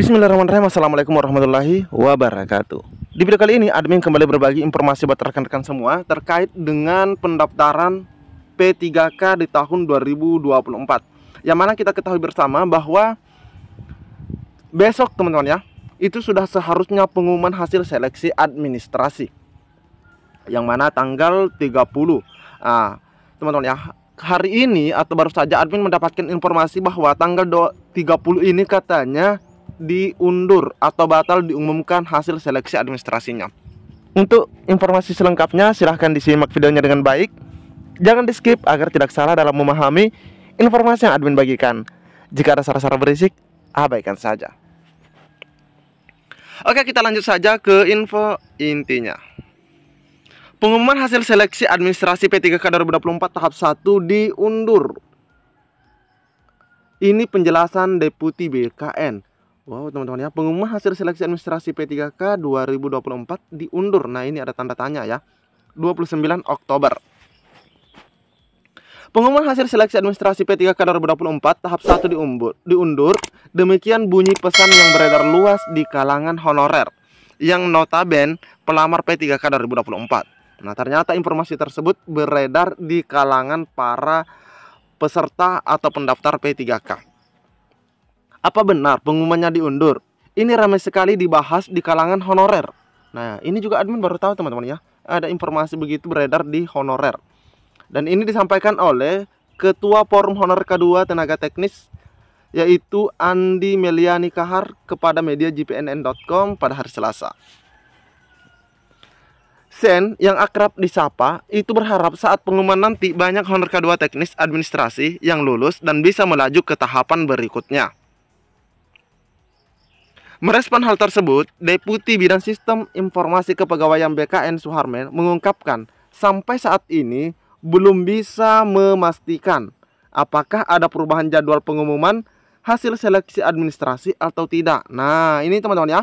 Bismillahirrahmanirrahim. Assalamualaikum warahmatullahi wabarakatuh. Di video kali ini admin kembali berbagi informasi buat rekan-rekan semua terkait dengan pendaftaran P3K di tahun 2024. Yang mana kita ketahui bersama bahwa besok teman-teman ya, itu sudah seharusnya pengumuman hasil seleksi administrasi, yang mana tanggal 30. Teman-teman ya, hari ini atau baru saja admin mendapatkan informasi bahwa tanggal 30 ini katanya diundur atau batal diumumkan hasil seleksi administrasinya. Untuk informasi selengkapnya silahkan disimak videonya dengan baik. Jangan di skip agar tidak salah dalam memahami informasi yang admin bagikan. Jika ada salah-salah berisik, abaikan saja. Oke, kita lanjut saja ke info intinya. Pengumuman hasil seleksi administrasi P3K 2024 tahap 1 diundur. Ini penjelasan Deputi BKN. Wow teman-teman ya, pengumuman hasil seleksi administrasi P3K 2024 diundur. Nah ini ada tanda tanya ya, 29 Oktober. Pengumuman hasil seleksi administrasi P3K 2024 tahap 1 diundur. Demikian bunyi pesan yang beredar luas di kalangan honorer yang notabene pelamar P3K 2024. Nah ternyata informasi tersebut beredar di kalangan para peserta atau pendaftar P3K. Apa benar pengumumannya diundur? Ini ramai sekali dibahas di kalangan honorer. Nah, ini juga admin baru tahu teman-teman ya. Ada informasi begitu beredar di honorer. Dan ini disampaikan oleh Ketua Forum Honorer K2 Tenaga Teknis, yaitu Andi Meliani Kahar, kepada media jpnn.com pada hari Selasa. Sen yang akrab disapa itu berharap saat pengumuman nanti banyak honor K2 teknis administrasi yang lulus dan bisa melaju ke tahapan berikutnya. Merespon hal tersebut, Deputi Bidang Sistem Informasi Kepegawaian BKN Suharmen mengungkapkan sampai saat ini belum bisa memastikan apakah ada perubahan jadwal pengumuman hasil seleksi administrasi atau tidak. Nah ini teman-teman ya,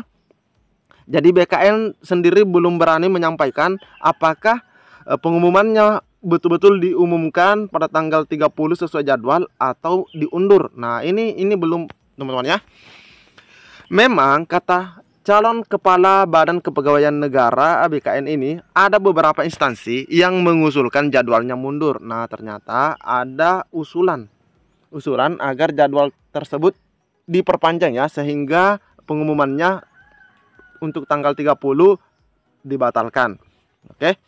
jadi BKN sendiri belum berani menyampaikan apakah pengumumannya betul-betul diumumkan pada tanggal 30 sesuai jadwal atau diundur. Nah ini belum teman-teman ya. Memang kata calon kepala Badan Kepegawaian Negara BKN ini ada beberapa instansi yang mengusulkan jadwalnya mundur. Nah ternyata ada usulan agar jadwal tersebut diperpanjang ya, sehingga pengumumannya untuk tanggal 30 dibatalkan. Oke.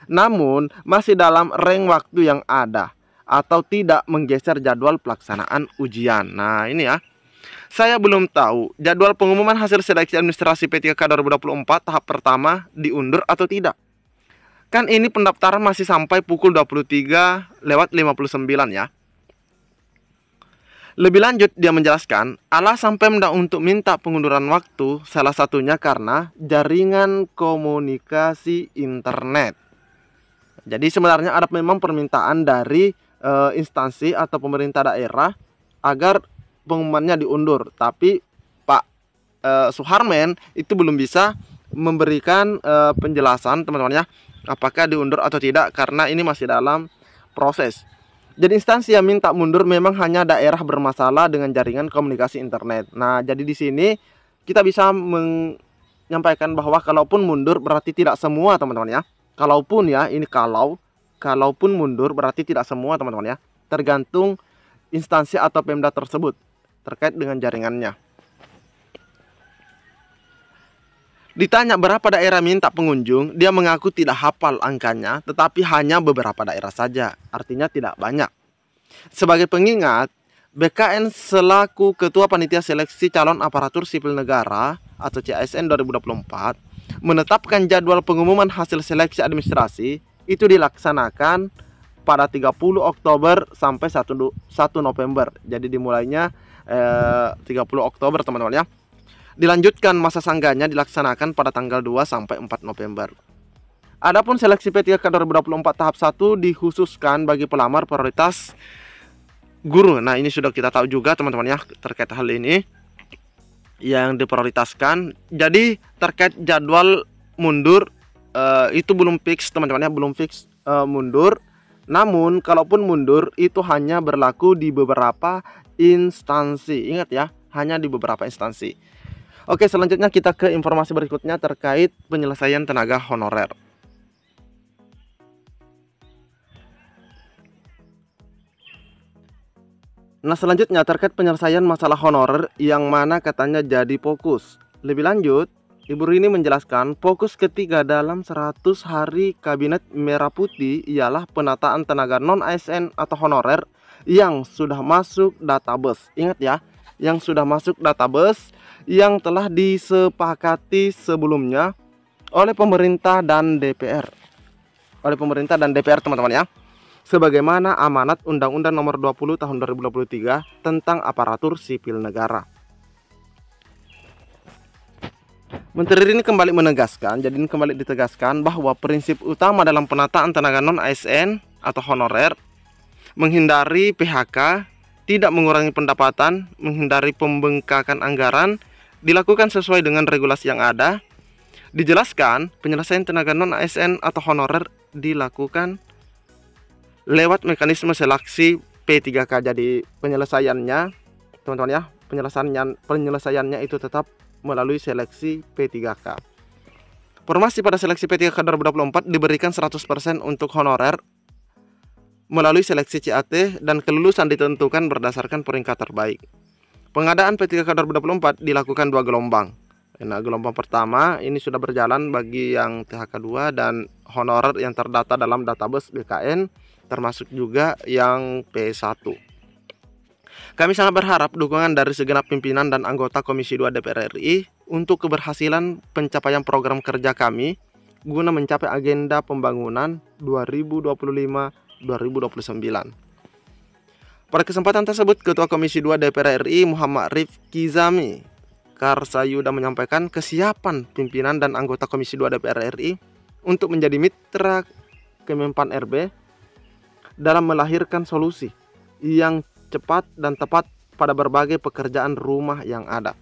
Namun masih dalam rentang waktu yang ada atau tidak menggeser jadwal pelaksanaan ujian. Nah ini ya, saya belum tahu jadwal pengumuman hasil seleksi administrasi P3K 2024 tahap pertama diundur atau tidak. Kan ini pendaftaran masih sampai pukul 23:59 ya. Lebih lanjut dia menjelaskan alasan Pemda untuk minta pengunduran waktu salah satunya karena jaringan komunikasi internet. Jadi sebenarnya ada memang permintaan dari instansi atau pemerintah daerah agar pengumumannya diundur, tapi Pak Suharmen itu belum bisa memberikan penjelasan teman-teman ya, apakah diundur atau tidak karena ini masih dalam proses. Jadi instansi yang minta mundur memang hanya daerah bermasalah dengan jaringan komunikasi internet. Nah jadi di sini kita bisa menyampaikan bahwa kalaupun mundur berarti tidak semua teman-teman ya. Kalaupun ya, ini kalaupun mundur berarti tidak semua teman-teman ya, tergantung instansi atau Pemda tersebut terkait dengan jaringannya. Ditanya berapa daerah minta pengunjung, dia mengaku tidak hafal angkanya, tetapi hanya beberapa daerah saja, artinya tidak banyak. Sebagai pengingat, BKN selaku Ketua Panitia Seleksi Calon Aparatur Sipil Negara atau CASN 2024 menetapkan jadwal pengumuman hasil seleksi administrasi itu dilaksanakan pada 30 Oktober sampai 1 November. Jadi dimulainya 30 Oktober teman-teman ya. Dilanjutkan masa sanggahnya dilaksanakan pada tanggal 2 sampai 4 November. Adapun seleksi P3K 2024 tahap 1 dikhususkan bagi pelamar prioritas guru. Nah, ini sudah kita tahu juga teman-teman ya terkait hal ini yang diprioritaskan. Jadi terkait jadwal mundur itu belum fix teman-teman ya, belum fix mundur. Namun kalaupun mundur itu hanya berlaku di beberapa instansi. Ingat ya, hanya di beberapa instansi. Oke, selanjutnya kita ke informasi berikutnya terkait penyelesaian tenaga honorer. Nah, selanjutnya terkait penyelesaian masalah honorer yang mana katanya jadi fokus. Lebih lanjut, Ibu Rini menjelaskan fokus ketiga dalam 100 hari Kabinet Merah Putih ialah penataan tenaga non-ASN atau honorer yang sudah masuk database. Ingat ya, yang sudah masuk database yang telah disepakati sebelumnya oleh pemerintah dan DPR. Oleh pemerintah dan DPR, teman-teman ya. Sebagaimana amanat Undang-Undang Nomor 20 Tahun 2023 tentang aparatur sipil negara. Menteri ini kembali menegaskan, jadi ini kembali ditegaskan bahwa prinsip utama dalam penataan tenaga non-ASN atau honorer menghindari PHK, tidak mengurangi pendapatan, menghindari pembengkakan anggaran, dilakukan sesuai dengan regulasi yang ada. Dijelaskan, penyelesaian tenaga non-ASN atau honorer dilakukan lewat mekanisme seleksi P3K. Jadi penyelesaiannya, teman-teman ya, penyelesaiannya itu tetap melalui seleksi P3K. Formasi pada seleksi P3K 2024 diberikan 100% untuk honorer melalui seleksi CAT dan kelulusan ditentukan berdasarkan peringkat terbaik. Pengadaan P3K 2024 dilakukan 2 gelombang. Nah, gelombang pertama ini sudah berjalan bagi yang THK 2 dan honorer yang terdata dalam database BKN, termasuk juga yang P1. Kami sangat berharap dukungan dari segenap pimpinan dan anggota Komisi 2 DPR RI untuk keberhasilan pencapaian program kerja kami guna mencapai agenda pembangunan 2025-2029. Pada kesempatan tersebut, Ketua Komisi 2 DPR RI Muhammad Rifki Zami Karsayuda menyampaikan kesiapan pimpinan dan anggota Komisi 2 DPR RI untuk menjadi mitra Kemenpan RB dalam melahirkan solusi yang cepat dan tepat pada berbagai pekerjaan rumah yang ada.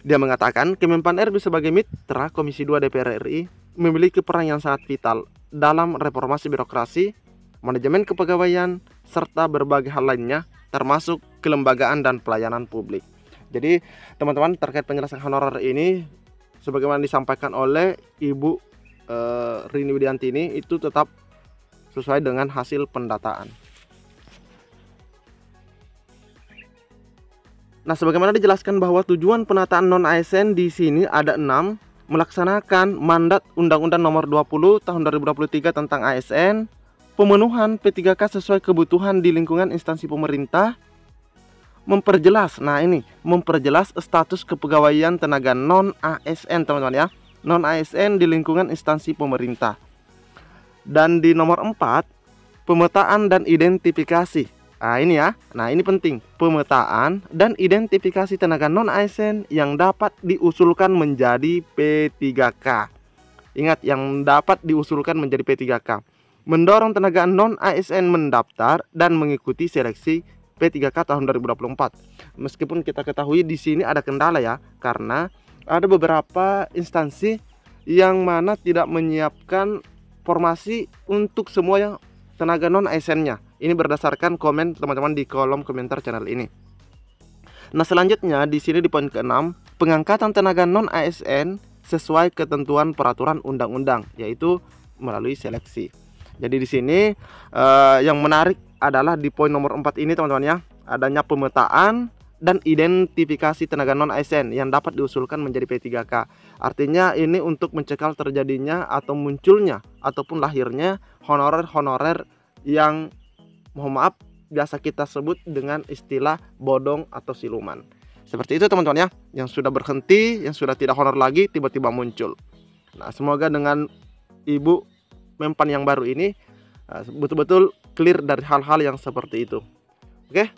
Dia mengatakan Kemenpan RB sebagai mitra Komisi 2 DPR RI memiliki peran yang sangat vital dalam reformasi birokrasi, manajemen kepegawaian, serta berbagai hal lainnya termasuk kelembagaan dan pelayanan publik. Jadi teman-teman, terkait penyelesaian honorer ini sebagaimana disampaikan oleh Ibu Rini Widianti ini itu tetap sesuai dengan hasil pendataan. Nah, sebagaimana dijelaskan bahwa tujuan penataan non-ASN di sini ada 6, melaksanakan mandat Undang-Undang Nomor 20 Tahun 2023 tentang ASN, pemenuhan P3K sesuai kebutuhan di lingkungan instansi pemerintah, memperjelas status kepegawaian tenaga non-ASN, teman-teman ya, non-ASN di lingkungan instansi pemerintah. Dan di nomor 4, pemetaan dan identifikasi. Nah ini penting, pemetaan dan identifikasi tenaga non-ASN yang dapat diusulkan menjadi P3K. Ingat, yang dapat diusulkan menjadi P3K. Mendorong tenaga non-ASN mendaftar dan mengikuti seleksi P3K tahun 2024. Meskipun kita ketahui di sini ada kendala ya, karena ada beberapa instansi yang mana tidak menyiapkan formasi untuk semua yang tenaga non-ASN-nya. Ini berdasarkan komen teman-teman di kolom komentar channel ini. Nah, selanjutnya di sini di poin ke-6, pengangkatan tenaga non-ASN sesuai ketentuan peraturan undang-undang, yaitu melalui seleksi. Jadi di sini yang menarik adalah di poin nomor 4 ini, teman-teman ya, adanya pemetaan dan identifikasi tenaga non-ASN yang dapat diusulkan menjadi P3K. Artinya ini untuk mencegah terjadinya atau munculnya ataupun lahirnya honorer-honorer yang, mohon maaf, biasa kita sebut dengan istilah bodong atau siluman. Seperti itu teman-teman ya, yang sudah berhenti, yang sudah tidak honor lagi tiba-tiba muncul. Nah, semoga dengan Ibu Menpan yang baru ini betul-betul clear dari hal-hal yang seperti itu. Oke,